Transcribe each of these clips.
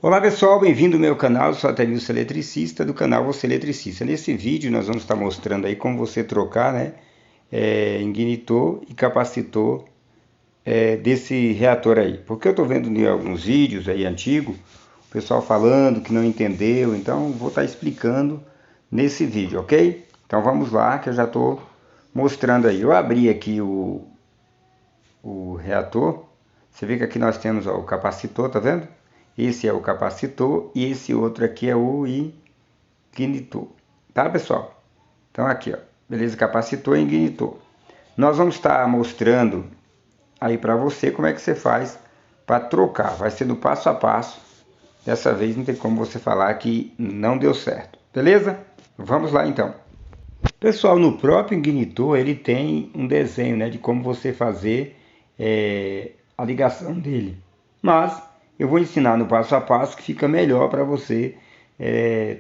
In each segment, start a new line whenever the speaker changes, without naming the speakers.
Olá pessoal, bem-vindo ao meu canal, eu sou Atenilson Eletricista, do canal Você Eletricista. Nesse vídeo nós vamos estar mostrando aí como você trocar, ignitor e capacitor desse reator aí. Porque eu estou vendo em alguns vídeos aí antigos, o pessoal falando que não entendeu, então vou estar explicando nesse vídeo, ok? Então vamos lá que eu já estou mostrando aí. Eu abri aqui o reator, você vê que aqui nós temos o capacitor, tá vendo? Esse é o capacitor e esse outro aqui é o ignitor, tá pessoal? Então aqui, ó, beleza, capacitor e ignitor. Nós vamos estar mostrando aí para você como é que você faz para trocar. Vai ser no passo a passo. Dessa vez não tem como você falar que não deu certo, beleza? Vamos lá então. Pessoal, no próprio ignitor ele tem um desenho, de como você fazer a ligação dele. Mas eu vou ensinar no passo a passo que fica melhor para você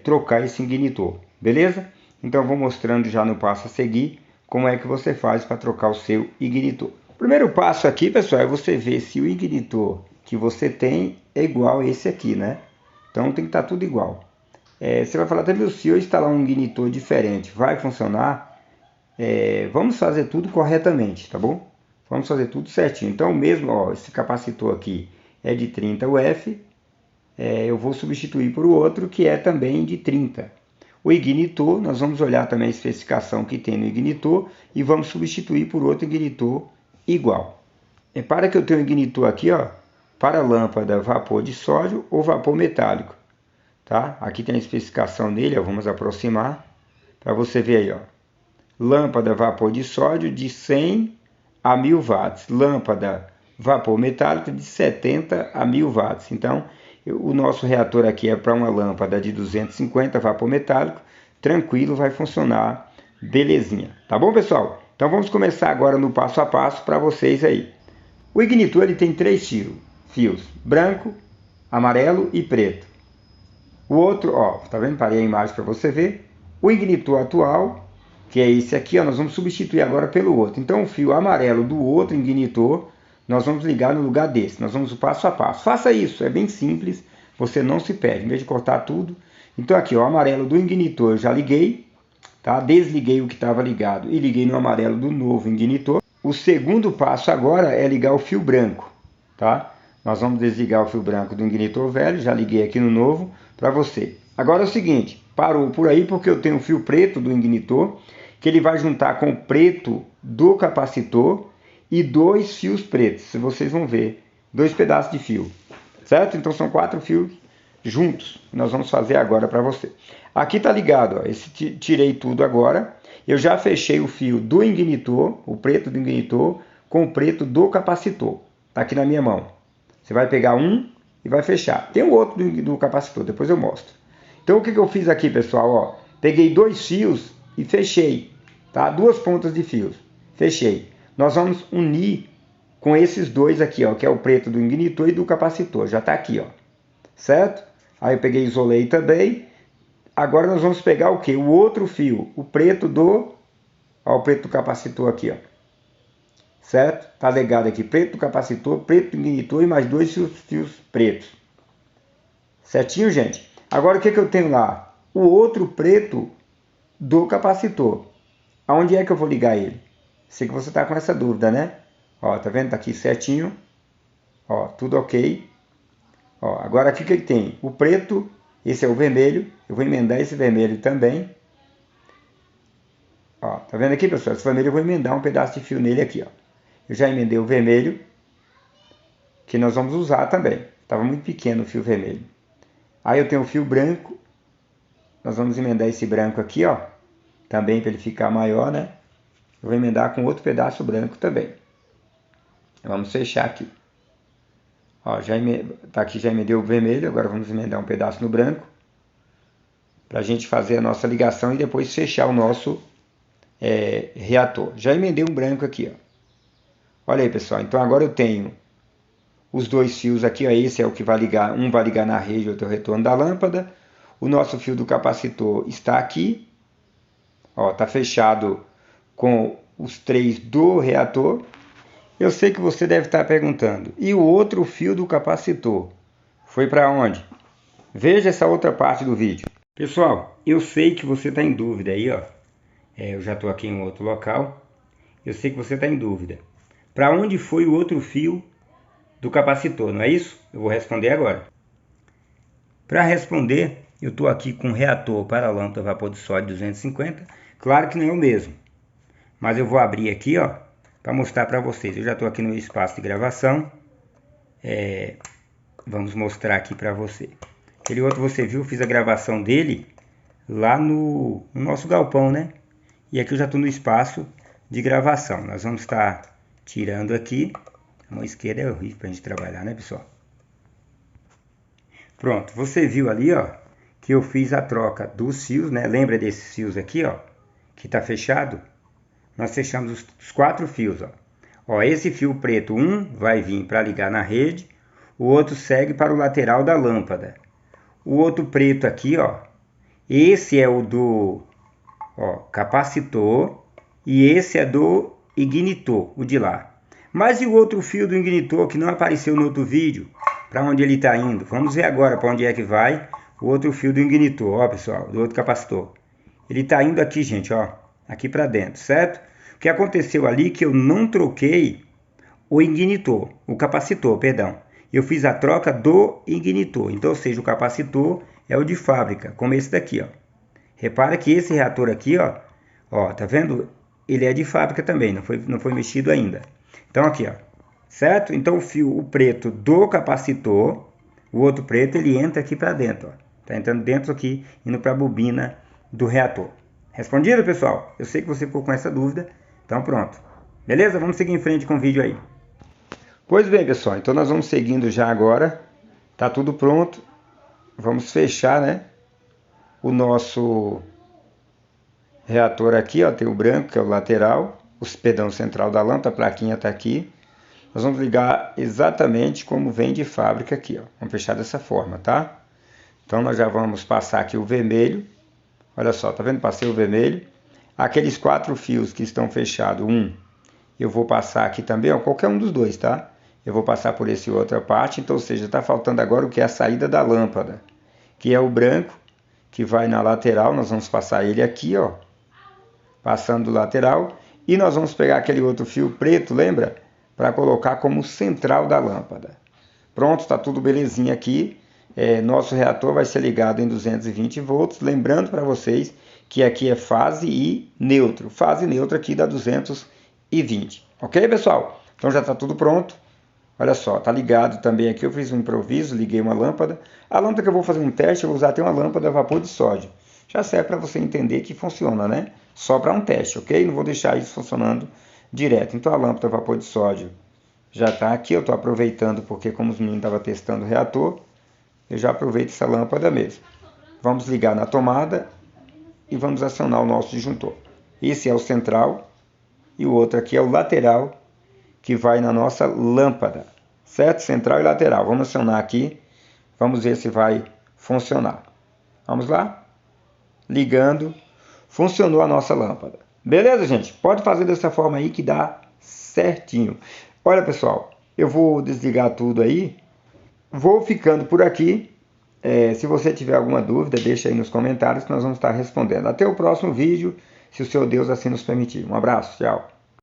trocar esse ignitor, beleza? Então eu vou mostrando já no passo a seguir como é que você faz para trocar o seu ignitor. O primeiro passo aqui, pessoal, é você ver se o ignitor que você tem é igual a esse aqui, né? Então tem que estar tudo igual. Você vai falar também, se eu instalar um ignitor diferente, vai funcionar? Vamos fazer tudo corretamente, tá bom? Vamos fazer tudo certinho. Então mesmo, ó, esse capacitor aqui é de 30 UF, eu vou substituir por outro que é também de 30. O ignitor, nós vamos olhar também a especificação que tem no ignitor e vamos substituir por outro ignitor igual. Para que eu tenha um ignitor aqui, ó, para lâmpada vapor de sódio ou vapor metálico, tá? Aqui tem a especificação dele, ó, vamos aproximar para você ver aí, ó. Lâmpada vapor de sódio de 100 a 1000 watts, lâmpada vapor metálico de 70 a 1000 watts. Então, o nosso reator aqui é para uma lâmpada de 250 vapor metálico, tranquilo, vai funcionar belezinha. Tá bom, pessoal? Então vamos começar agora no passo a passo para vocês aí. O ignitor ele tem 3 fios, branco, amarelo e preto. O outro, ó, tá vendo? Parei a imagem para você ver. O ignitor atual, que é esse aqui, ó, nós vamos substituir agora pelo outro. Então o fio amarelo do outro ignitor nós vamos ligar no lugar desse. Nós vamos passo a passo. Faça isso, é bem simples, você não se perde, em vez de cortar tudo. Então aqui, ó, o amarelo do ignitor eu já liguei, tá? Desliguei o que estava ligado e liguei no amarelo do novo ignitor. O segundo passo agora é ligar o fio branco, tá? Nós vamos desligar o fio branco do ignitor velho, já liguei aqui no novo para você. Agora é o seguinte, parou por aí porque eu tenho o fio preto do ignitor, que ele vai juntar com o preto do capacitor e 2 fios pretos, vocês vão ver, 2 pedaços de fio, certo? Então são 4 fios juntos, nós vamos fazer agora para você. Aqui tá ligado, ó, esse tirei tudo agora, eu já fechei o fio do ignitor, o preto do ignitor, com o preto do capacitor, tá aqui na minha mão. Você vai pegar um e vai fechar, tem o outro do capacitor, depois eu mostro. Então o que eu fiz aqui, pessoal, ó, peguei 2 fios e fechei, tá? 2 pontas de fios, fechei. Nós vamos unir com esses dois aqui, ó, que é o preto do ignitor e do capacitor. Já está aqui, ó, certo? Aí eu peguei e isolei também. Agora nós vamos pegar o que? O outro fio, o preto do... Ó, o preto do capacitor aqui, ó. Certo? Tá ligado aqui, preto do capacitor, preto do ignitor e mais 2 fios pretos. Certinho, gente? Agora o que eu tenho lá? O outro preto do capacitor. Aonde é que eu vou ligar ele? Sei que você está com essa dúvida, né? Ó, tá vendo? Tá aqui certinho. Ó, tudo ok. Ó, agora aqui o que tem? O preto, esse é o vermelho. Eu vou emendar esse vermelho também. Ó, tá vendo aqui, pessoal? Esse vermelho eu vou emendar um pedaço de fio nele aqui, ó. Eu já emendei o vermelho, que nós vamos usar também. Tava muito pequeno o fio vermelho. Aí eu tenho o fio branco. Nós vamos emendar esse branco aqui, ó. Também para ele ficar maior, né? Eu vou emendar com outro pedaço branco também. Vamos fechar aqui. Ó, tá aqui, já emendei o vermelho, agora vamos emendar um pedaço no branco. Para a gente fazer a nossa ligação e depois fechar o nosso reator. Já emendei um branco aqui, ó. Olha aí, pessoal, então agora eu tenho os 2 fios aqui, ó, esse é o que vai ligar, um vai ligar na rede, outro é o retorno da lâmpada. O nosso fio do capacitor está aqui. Ó, tá fechado com os 3 do reator. Eu sei que você deve estar perguntando, e o outro fio do capacitor? Foi para onde? Veja essa outra parte do vídeo. Pessoal, eu sei que você está em dúvida aí, ó. Eu já estou aqui em outro local. Eu sei que você está em dúvida. Para onde foi o outro fio do capacitor, não é isso? Eu vou responder agora. Para responder, eu estou aqui com um reator para a lâmpada vapor de sódio 250. Claro que não é o mesmo. Mas eu vou abrir aqui, ó, para mostrar para vocês. Eu já estou aqui no espaço de gravação. Vamos mostrar aqui para você. Aquele outro você viu, eu fiz a gravação dele lá no nosso galpão, né? E aqui eu já estou no espaço de gravação. Nós vamos estar tirando aqui. A mão esquerda é horrível para a gente trabalhar, né, pessoal? Pronto, você viu ali, ó, que eu fiz a troca dos fios, né? Lembra desses fios aqui, ó, que tá fechado? Nós fechamos os 4 fios, ó. Ó, esse fio preto, um vai vir para ligar na rede, o outro segue para o lateral da lâmpada. O outro preto aqui, ó, esse é o do, ó, capacitor e esse é do ignitor, o de lá. Mas e o outro fio do ignitor que não apareceu no outro vídeo? Para onde ele está indo? Vamos ver agora para onde é que vai o outro fio do ignitor, ó, pessoal, do outro capacitor. Ele está indo aqui, gente, ó, aqui para dentro, certo? O que aconteceu ali é que eu não troquei o ignitor, o capacitor, perdão. Eu fiz a troca do ignitor, então, ou seja, o capacitor é o de fábrica, como esse daqui, ó. Repara que esse reator aqui, ó, tá vendo? Ele é de fábrica também, não foi mexido ainda. Então aqui, ó, certo? Então o preto do capacitor, o outro preto, ele entra aqui para dentro, ó. Tá entrando dentro aqui, indo para a bobina do reator. Respondido, pessoal? Eu sei que você ficou com essa dúvida, então pronto. Beleza? Vamos seguir em frente com o vídeo aí. Pois bem, pessoal, então nós vamos seguindo já agora. Tá tudo pronto. Vamos fechar, né, o nosso reator aqui, ó, tem o branco, que é o lateral, o pedão central da lâmpada, a plaquinha tá aqui. Nós vamos ligar exatamente como vem de fábrica aqui, ó. Vamos fechar dessa forma, tá? Então nós já vamos passar aqui o vermelho. Olha só, tá vendo? Passei o vermelho. Aqueles 4 fios que estão fechados, eu vou passar aqui também, ó, qualquer um dos dois, tá? Eu vou passar por esse outra parte, então, ou seja, tá faltando agora o que é a saída da lâmpada, que é o branco, que vai na lateral. Nós vamos passar ele aqui, ó, passando do lateral, e nós vamos pegar aquele outro fio preto, lembra? Para colocar como central da lâmpada. Pronto, tá tudo belezinha aqui. Nosso reator vai ser ligado em 220 volts, lembrando para vocês que aqui é fase e neutro. Fase neutra aqui dá 220, ok, pessoal? Então já está tudo pronto. Olha só, tá ligado também aqui, eu fiz um improviso, liguei uma lâmpada. A lâmpada que eu vou fazer um teste, eu vou usar até uma lâmpada a vapor de sódio. Já serve para você entender que funciona, né? Só para um teste, ok? Não vou deixar isso funcionando direto. Então a lâmpada a vapor de sódio já está aqui, eu estou aproveitando porque como os meninos estavam testando o reator, eu já aproveito essa lâmpada mesmo. Vamos ligar na tomada e vamos acionar o nosso disjuntor. Esse é o central e o outro aqui é o lateral, que vai na nossa lâmpada, certo? Central e lateral. Vamos acionar aqui, vamos ver se vai funcionar. Vamos lá? Ligando, funcionou a nossa lâmpada. Beleza, gente? Pode fazer dessa forma aí que dá certinho. Olha, pessoal, eu vou desligar tudo aí. Vou ficando por aqui. Se você tiver alguma dúvida, deixa aí nos comentários que nós vamos estar respondendo. Até o próximo vídeo, se o seu Deus assim nos permitir. Um abraço, tchau.